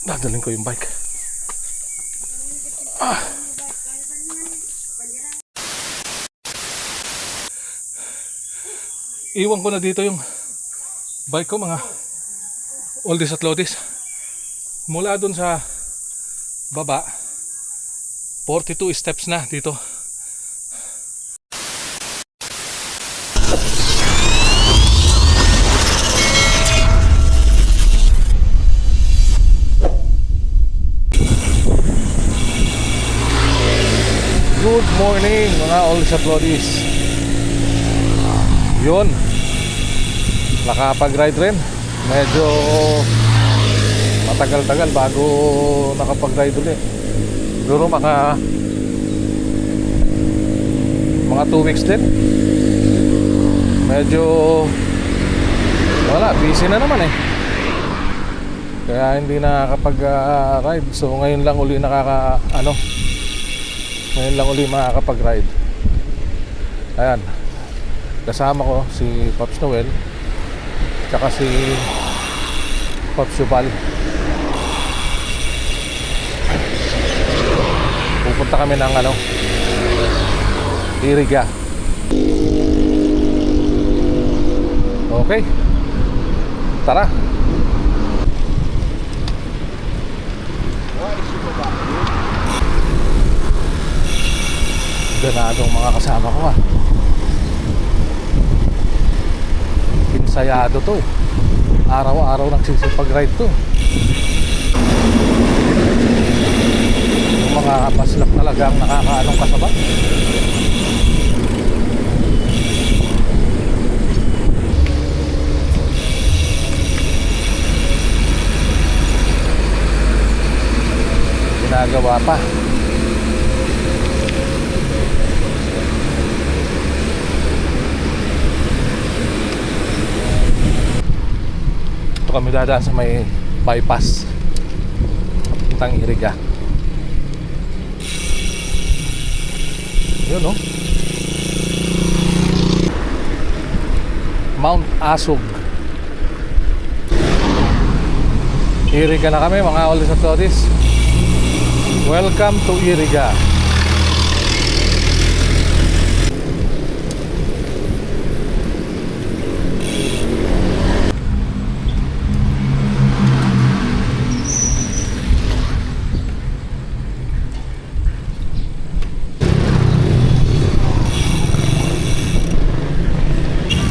Dadalhin ko yung bike. Iwan ko na dito yung bike ko, mga oldies at loadies. Mula dun sa baba, 42 steps na dito. Good morning mga oldies at loadies. Yun, nakapag-ride rin. Medyo matagal-tagal bago nakapag-ride ulit. Siguro mga 2 weeks din. Medyo wala, busy na naman eh. Kaya hindi nakakapag-ride. So ngayon lang uli ngayon lang uli makakapag-ride. Ayan, kasama ko si Pops Noel tsaka si Pops Yubal. Pupunta kami ng Iriga. Okay, tara. Ganadong mga kasama ko Pinsayado to eh. Araw-araw nagsisipag-ride to. Yung mga paslap talagang nakakaanong kasabay. Ginagawa pa. Kami dadaan sa may bypass papuntang Iriga. Yun Mount Asog. Iriga na kami mga oldies at loadies. Welcome to Iriga.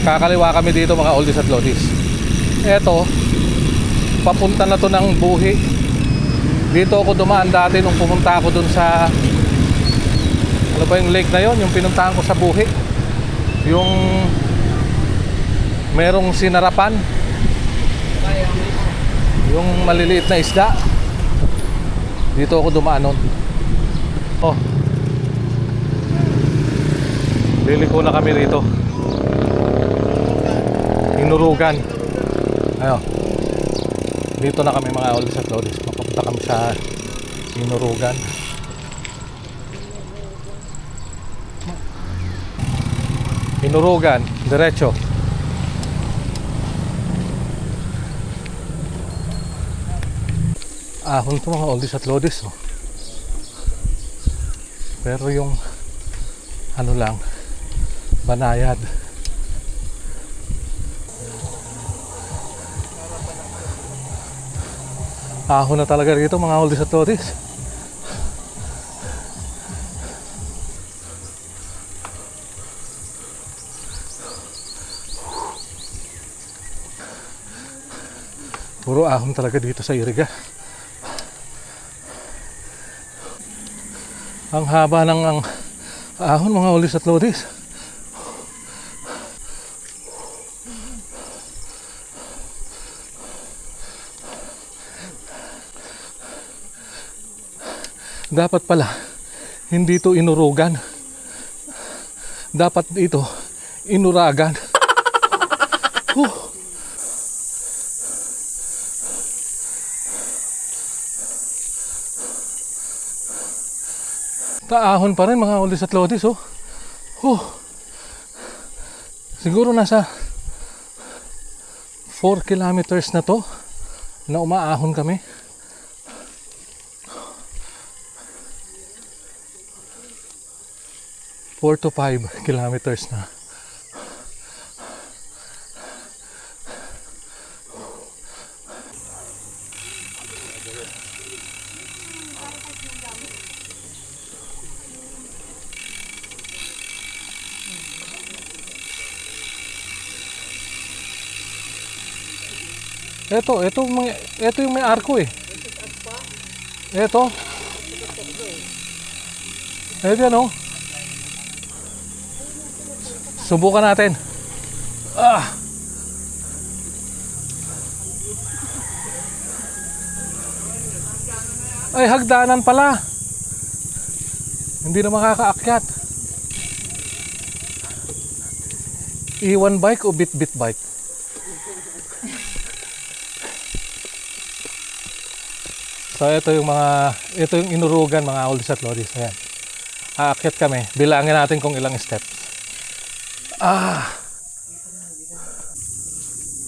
Kakaliwa kami dito mga oldies at loadies. Eto, papunta na to ng Buhi. Dito ako dumaan dati nung pumunta ako dun sa yung lake na yon, yung pinuntahan ko sa Buhi. Yung merong sinarapan, yung maliliit na isda. Dito ako dumaan nun. Liliko na kami rito. Inurugan. Ayo. Dito na kami mga oldies at loadies. Mapapunta kami sa Inurugan. Inurugan, diretso. Ahon to mga oldies at loadies. Pero yung banayad. Ahon na talaga rito mga oldies at loadies. Puro ahon talaga dito sa Iriga. Ang haba ng ahon mga oldies at loadies. Dapat pala hindi ito inurugan. Dapat ito inuragan. Taahon pa rin mga oldies at loadies. Siguro nasa 4 kilometers na to na umaahon kami. Four to 5 kilometers na. Ito yung may arko eh. Ito. Yan oh. Subukan natin. Ay, hagdanan pala. Hindi na makakaakyat. Iwan bike o bit-bit bike? So ito yung inurugan mga oldies at lodies. Ayan. Aakyat kami. Bilangin natin kung ilang steps.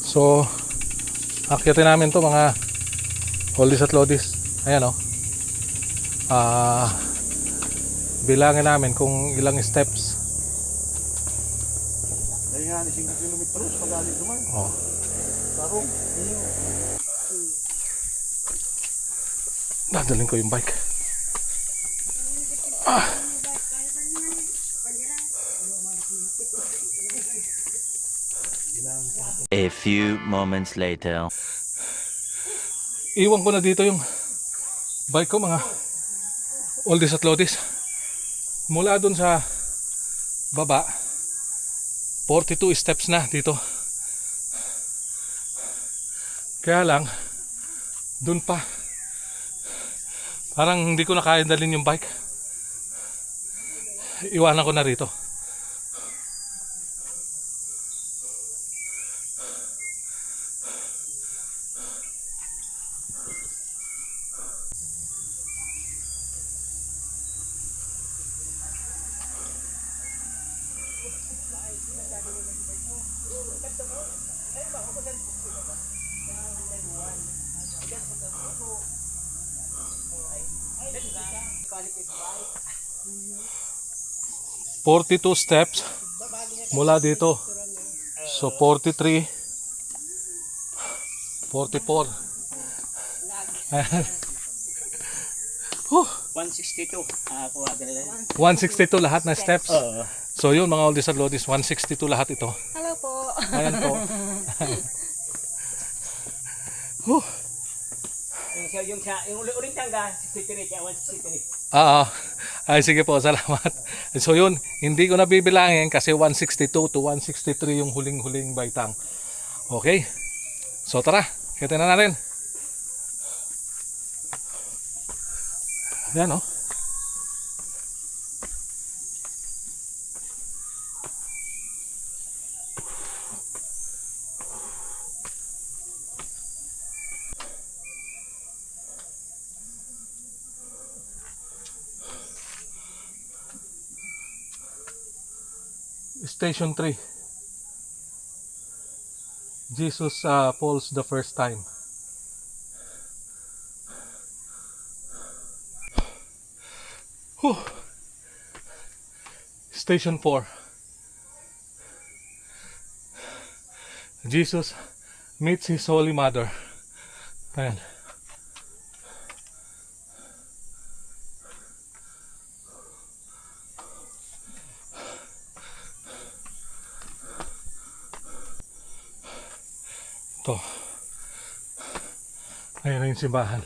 So akyatin namin to mga oldies at lodies. Ayan oh. Bilangin namin kung ilang steps. Kaya nga, 5 kilometros pagaling duman. Oh. Tarong. Dadalhin ko yung bike. A few moments later. Iwan ko na dito yung bike ko mga oldies at lodies. Mula dun sa baba 42 steps na dito. Kaya lang dun pa parang hindi ko na kaya dalhin yung bike. Iwanan ko na rito. ...42 steps mula dito. So 43 44 162. 162 lahat na steps. So yun mga oldies at lodies, 162 lahat ito. Hello po. Ayan po. Yung uling tangga, 63 kaya 163. Ay sige po, salamat. So yun, hindi ko na bibilangin kasi 162 to 163 yung huling-huling baitang. Okay. So tara, kita na natin. Yan oh. Station 3. Jesus falls the first time. Whew. Station 4. Jesus meets his Holy Mother. Ayan. Ito. Ayan na yung simbahan.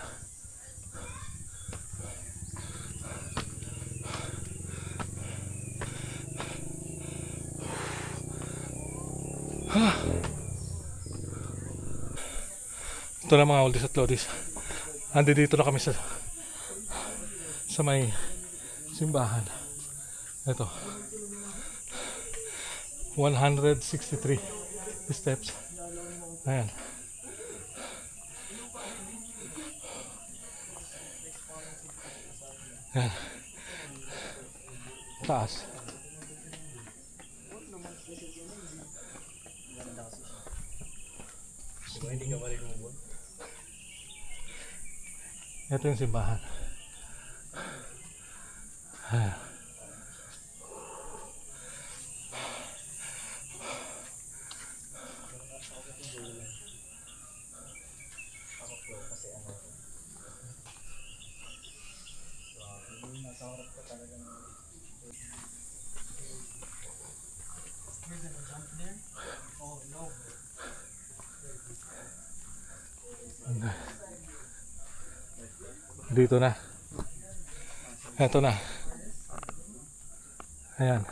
Ito na mga oldies at lodies. Andi dito na kami sa may simbahan. Ito. 163 steps. Ayan. Ayan. Taas. Ito yung simbahan. Dito na. Ito na. Ayan.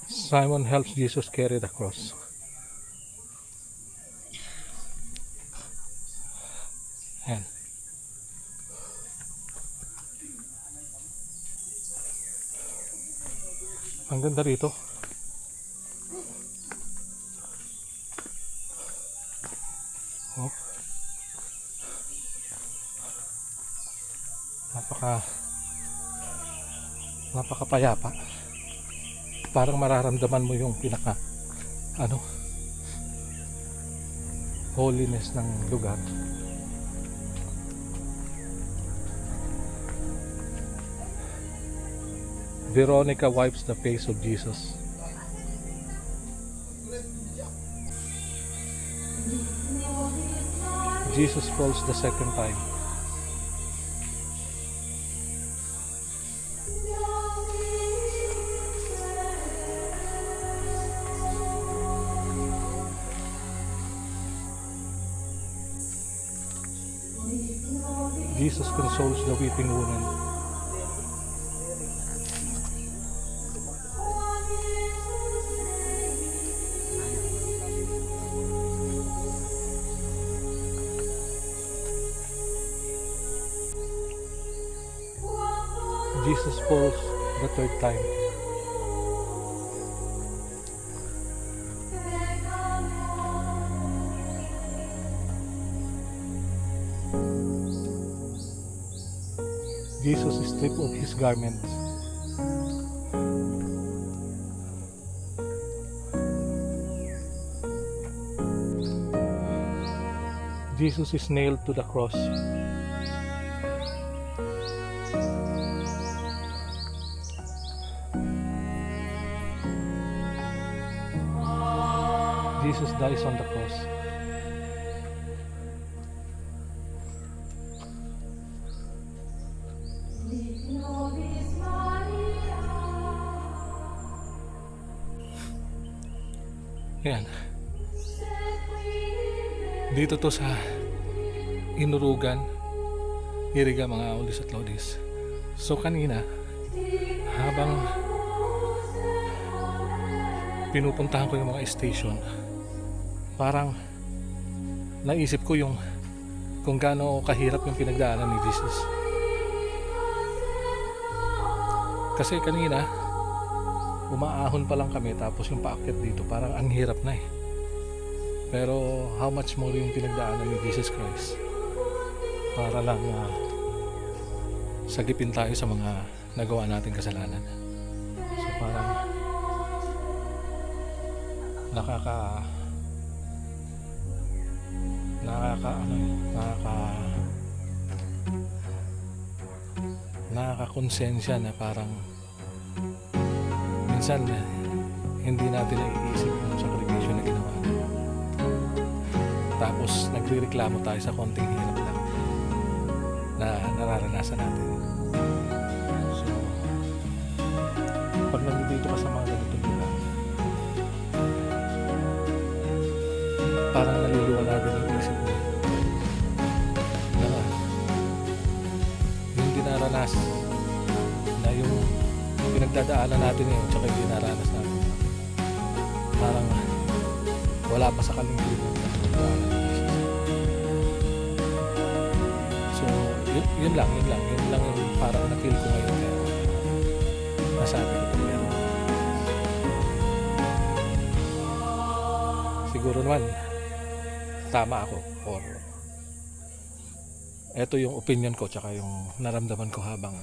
Simon helps Jesus carry the cross. Ayan. Ang ganda rito. Oh. Napakapayapa. Parang mararamdaman mo yung pinaka holiness ng lugar. Veronica wipes the face of Jesus. Jesus falls the second time. Jesus consoles the weeping woman. Jesus falls the third time. Jesus is stripped of his garments. Jesus is nailed to the cross. Jesus dies on the cross. Yan. Dito to sa Inurugan, Iriga, mga Oldies at Lodies. So kanina, habang pinupuntahan ko yung mga station, parang naisip ko yung kung gaano kahirap yung pinagdaanan ni Jesus. Kasi kanina umaahon pa lang kami, tapos yung paakyat dito parang ang hirap na eh. Pero how much more yung pinagdaanan ni Jesus Christ para lang sagipin tayo sa mga nagawa nating kasalanan. So parang nakakakonsensya na parang minsan hindi natin naiisip yung sakripisyo na ginawa natin. Tapos nagrereklamo tayo sa konting hirap lang na nararanasan natin. So pag nandito ka sa mga ganitong lugar, parang naliliwanagan yung isip mo na yung dinaranas na yung pinagdadaanan natin ngayon tsaka yung dinaranas natin, parang wala pa sa kalingkingan. So yun lang yung parang na-feel ko ngayon, kaya nasabi ko ito. Pero siguro naman tama ako, or Ito yung opinion ko tsaka yung naramdaman ko habang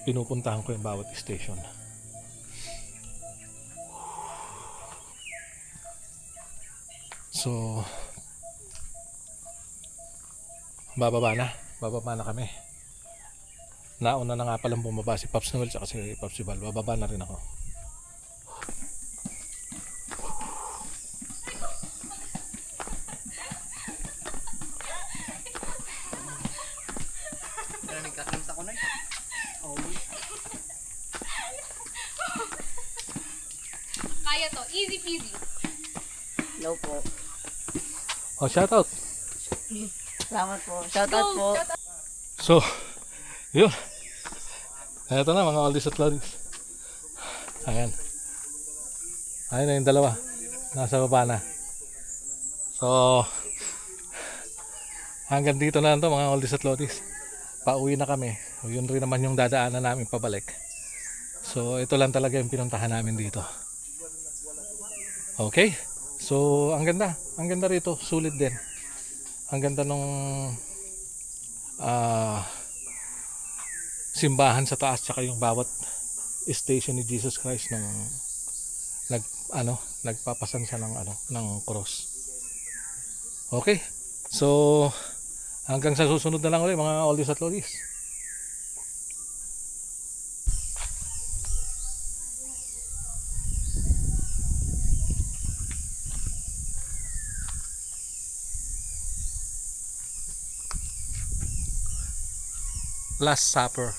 pinupuntahan ko yung bawat station. So, bababa na kami. Nauna na nga palang bumaba si Pops Noel tsaka si Pops Ibal. Bababa na rin ako. Kaya to. Easy peasy. Hello po. Oh, shoutout! Salamat po. Shoutout po. So, yun. Ito na mga oldies at lollies. Ayan. Ayun na yung dalawa. Nasa baba na. So, hanggang dito na lang to mga oldies at lollies. Pauwi na kami. Yun rin naman yung dadaanan namin pabalik. So, ito lang talaga yung pinuntahan namin dito. Okay? So, ang ganda. Ang ganda rito. Sulit din. Ang ganda nung simbahan sa taas tsaka yung bawat station ni Jesus Christ nung nagpapasan siya ng cross. Okay? So, hanggang sa susunod na lang ulit mga oldies at lollies. Last Supper.